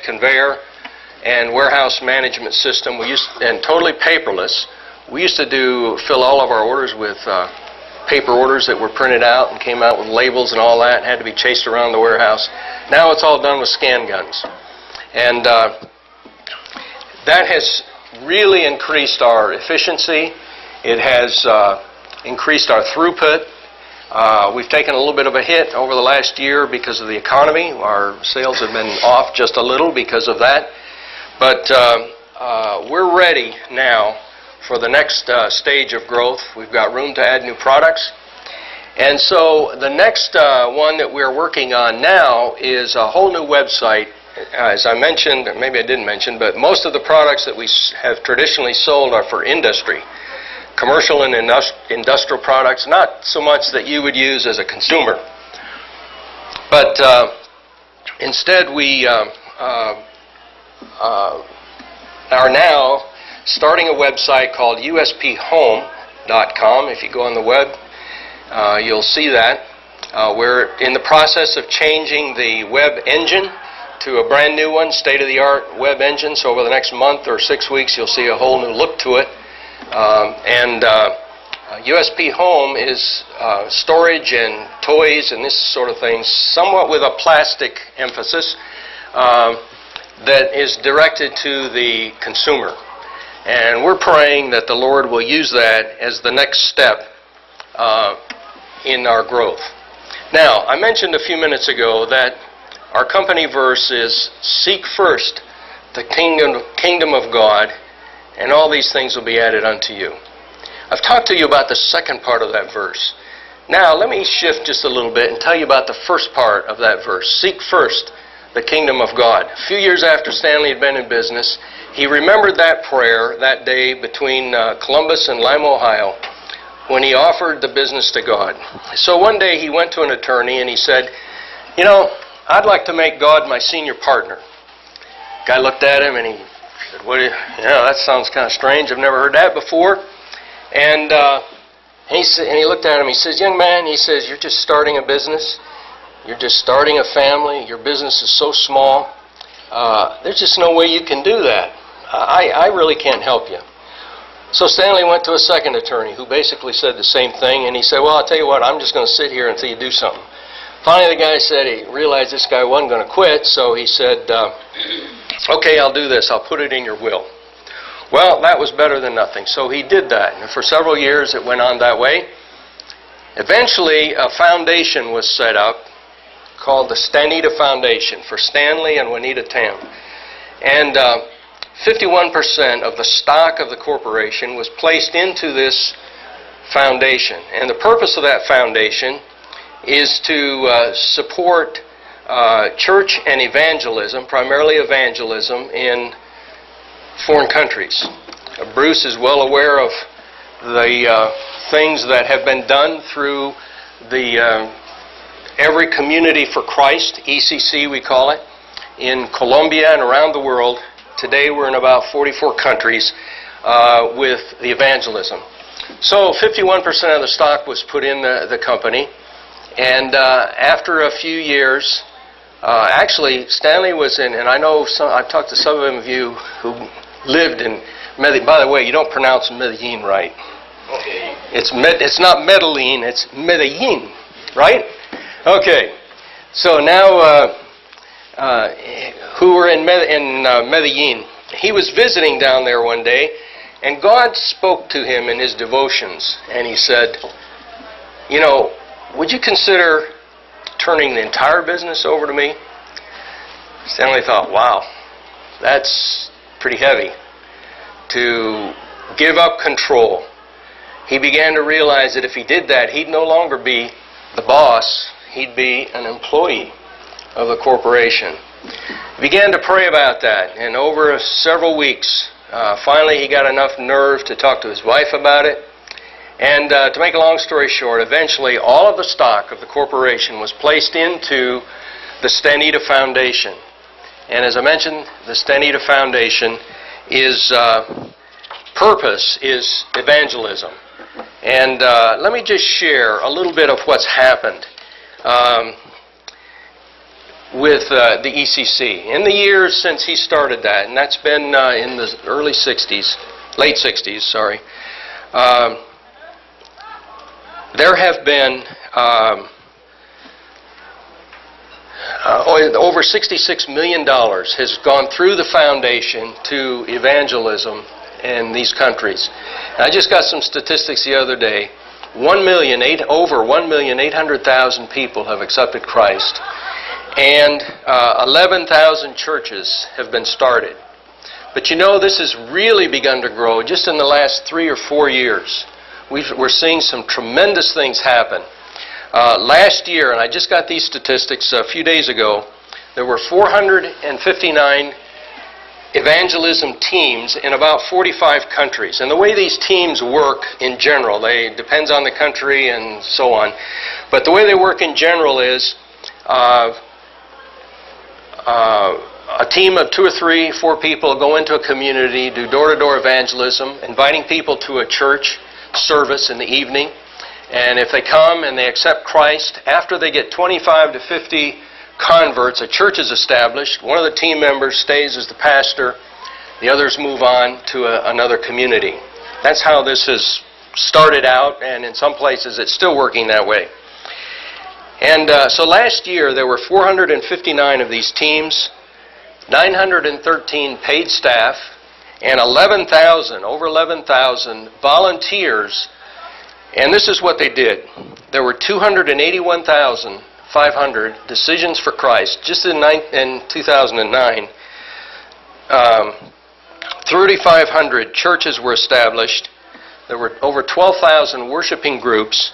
conveyor and warehouse management system. And totally paperless. We used to fill all of our orders with paper orders that were printed out and came out with labels and all that, and had to be chased around the warehouse. Now it's all done with scan guns. And that has really increased our efficiency. It has increased our throughput. We've taken a little bit of a hit over the last year because of the economy. Our sales have been off just a little because of that. But we're ready now for the next stage of growth. We've got room to add new products. And so the next one that we're working on now is a whole new website. As I mentioned, maybe I didn't mention, but most of the products that we have traditionally sold are for industry. Commercial and industrial products, not so much that you would use as a consumer. But instead we are now starting a website called usphome.com. If you go on the web, you'll see that. We're in the process of changing the web engine to a brand new one, state-of-the-art web engine. So over the next month or 6 weeks, you'll see a whole new look to it. USP Home is storage and toys and this sort of thing, somewhat with a plastic emphasis, that is directed to the consumer. And we're praying that the Lord will use that as the next step in our growth. Now, I mentioned a few minutes ago that our company verse is, "Seek first the kingdom of God, and all these things will be added unto you." I've talked to you about the second part of that verse. Now, let me shift just a little bit and tell you about the first part of that verse. Seek first the kingdom of God. A few years after Stanley had been in business, he remembered that prayer that day between Columbus and Lima, Ohio, when he offered the business to God. So one day he went to an attorney and he said, "You know, I'd like to make God my senior partner." Guy looked at him and he said, that sounds kind of strange. I've never heard that before. And he looked at him. He says, "Young man," he says, "you're just starting a business. You're just starting a family. Your business is so small. There's just no way you can do that. I really can't help you." So Stanley went to a second attorney who basically said the same thing. And he said, "Well, I'll tell you what, I'm just going to sit here until you do something." Finally, the guy said he realized this guy wasn't going to quit. So he said, "Okay, I'll do this. I'll put it in your will." Well, that was better than nothing. So he did that. And for several years, it went on that way. Eventually, a foundation was set up called the Stanita Foundation for Stanley and Juanita Tam. And 51% of the stock of the corporation was placed into this foundation. And the purpose of that foundation is to support church and evangelism, primarily evangelism in foreign countries. Bruce is well aware of the things that have been done through the Every Community for Christ, ECC we call it, in Colombia and around the world. Today we're in about 44 countries with the evangelism. So 51% of the stock was put in the company. And after a few years, actually Stanley was in, and I know I've talked to some of you who lived in Medellin. By the way, you don't pronounce Medellin right. Okay. It's not Medellin, it's Medellin, right? Okay. So now, who were in Medellin, he was visiting down there one day, and God spoke to him in his devotions, and he said, "You know, would you consider turning the entire business over to me?" Stanley thought, wow, that's pretty heavy to give up control. He began to realize that if he did that, he'd no longer be the boss, he'd be an employee of the corporation. He began to pray about that, and over several weeks, finally he got enough nerve to talk to his wife about it. And to make a long story short, eventually all of the stock of the corporation was placed into the Stanita Foundation. And as I mentioned, the Stanita Foundation is purpose is evangelism. And let me just share a little bit of what's happened. with the ECC in the years since he started that, and that's been in the early 60s, late 60s, sorry. There have been over $66 million has gone through the foundation to evangelism in these countries. And I just got some statistics the other day. Over 1,800,000 people have accepted Christ, and 11,000 churches have been started. But you know, this has really begun to grow just in the last 3 or 4 years. We're seeing some tremendous things happen. Last year, and I just got these statistics a few days ago, there were 459 evangelism teams in about 45 countries. And the way these teams work in general, depends on the country and so on, but the way they work in general is a team of 2 or 3, 4 people go into a community, do door-to-door evangelism, inviting people to a church service in the evening. And if they come and they accept Christ, after they get 25 to 50 converts, a church is established. One of the team members stays as the pastor. The others move on to another community. That's how this has started out, and in some places it's still working that way. And so last year there were 459 of these teams, 913 paid staff, and over 11,000 volunteers. And this is what they did. There were 281,500 decisions for Christ just in 2009. 3,500 churches were established. There were over 12,000 worshiping groups.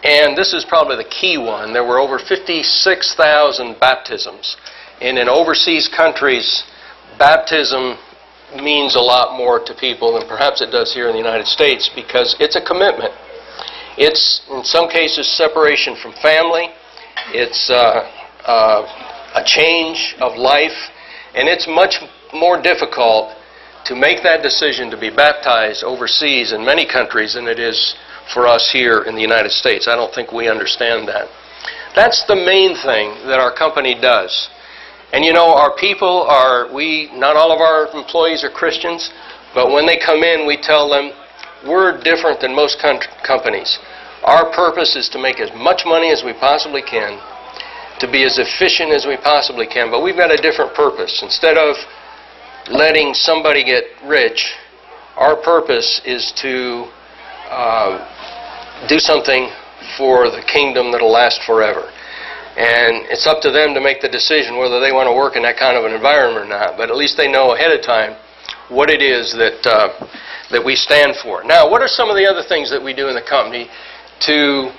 And this is probably the key one. There were over 56,000 baptisms. And in overseas countries, baptism means a lot more to people than perhaps it does here in the United States, because it's a commitment. It's, in some cases, separation from family. It's a change of life. And it's much more difficult to make that decision to be baptized overseas in many countries than it is for us here in the United States. I don't think we understand that. That's the main thing that our company does. And you know, our people not all of our employees are Christians, but when they come in, we tell them, we're different than most companies. Our purpose is to make as much money as we possibly can, to be as efficient as we possibly can, but we've got a different purpose. Instead of letting somebody get rich, our purpose is to do something for the kingdom that'll last forever. And it's up to them to make the decision whether they want to work in that kind of an environment or not, but at least they know ahead of time what it is that we stand for. Now, what are some of the other things that we do in the company to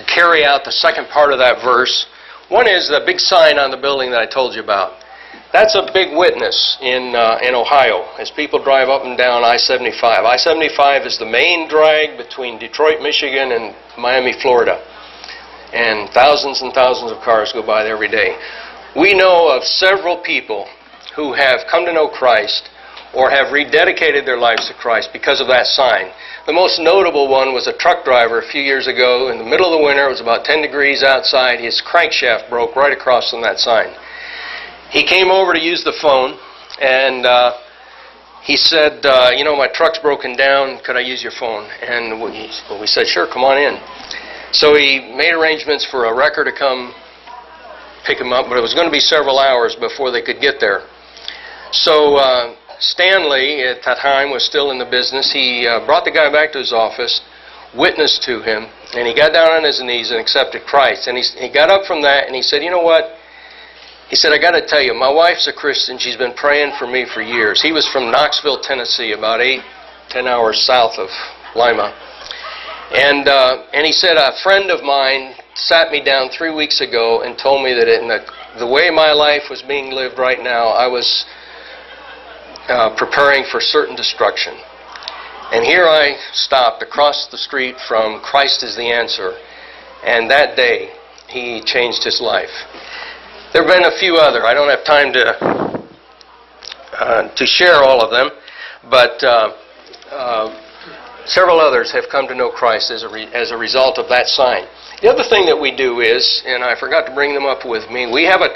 carry out the second part of that verse? One is the big sign on the building that I told you about. That's a big witness in Ohio as people drive up and down I-75. I-75 is the main drag between Detroit, Michigan and Miami, Florida. And thousands of cars go by there every day. We know of several people who have come to know Christ or have rededicated their lives to Christ because of that sign. The most notable one was a truck driver a few years ago. In the middle of the winter, it was about 10 degrees outside. His crankshaft broke right across from that sign. He came over to use the phone, and he said, you know, my truck's broken down. Could I use your phone? And we said, sure, come on in. So he made arrangements for a wrecker to come pick him up, but it was going to be several hours before they could get there. So Stanley, at that time, was still in the business. He brought the guy back to his office, witnessed to him, and he got down on his knees and accepted Christ. And he got up from that and he said, you know what? He said, I got to tell you, my wife's a Christian. She's been praying for me for years. He was from Knoxville, Tennessee, about 8-10 hours south of Lima. And he said, a friend of mine sat me down 3 weeks ago and told me that in the way my life was being lived right now, I was preparing for certain destruction. And here I stopped across the street from Christ is the Answer. And that day, he changed his life. There have been a few other. I don't have time to share all of them, but several others have come to know Christ as a result of that sign. The other thing that we do is, and I forgot to bring them up with me, we have a